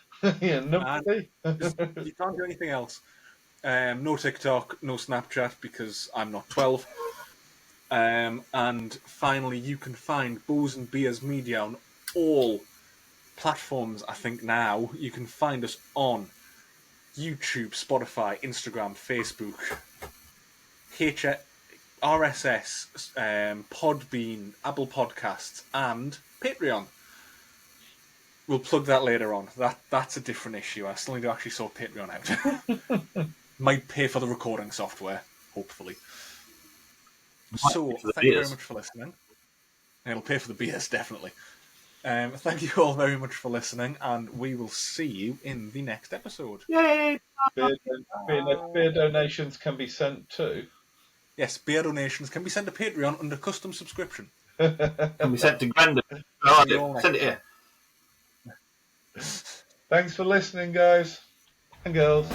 S2: Yeah, nobody.
S1: You can't do anything else. No TikTok, no Snapchat, because I'm not 12. And finally, you can find Bows and Beers Media on all platforms, I think now. You can find us on YouTube, Spotify, Instagram, Facebook, RSS, Podbean, Apple Podcasts, and Patreon. We'll plug that later on. That's a different issue. I still need to actually sort Patreon out. Might pay for the recording software, hopefully. So, thank you very much for listening. It'll pay for the beers, definitely. Thank you all very much for listening, and we will see you in the next episode.
S3: Yay!
S2: Beer donations can be sent to.
S1: Yes, beer donations can be sent to Patreon under custom subscription.
S3: Can be sent to Grandad. Oh, send it here.
S2: Thanks for listening, guys and girls.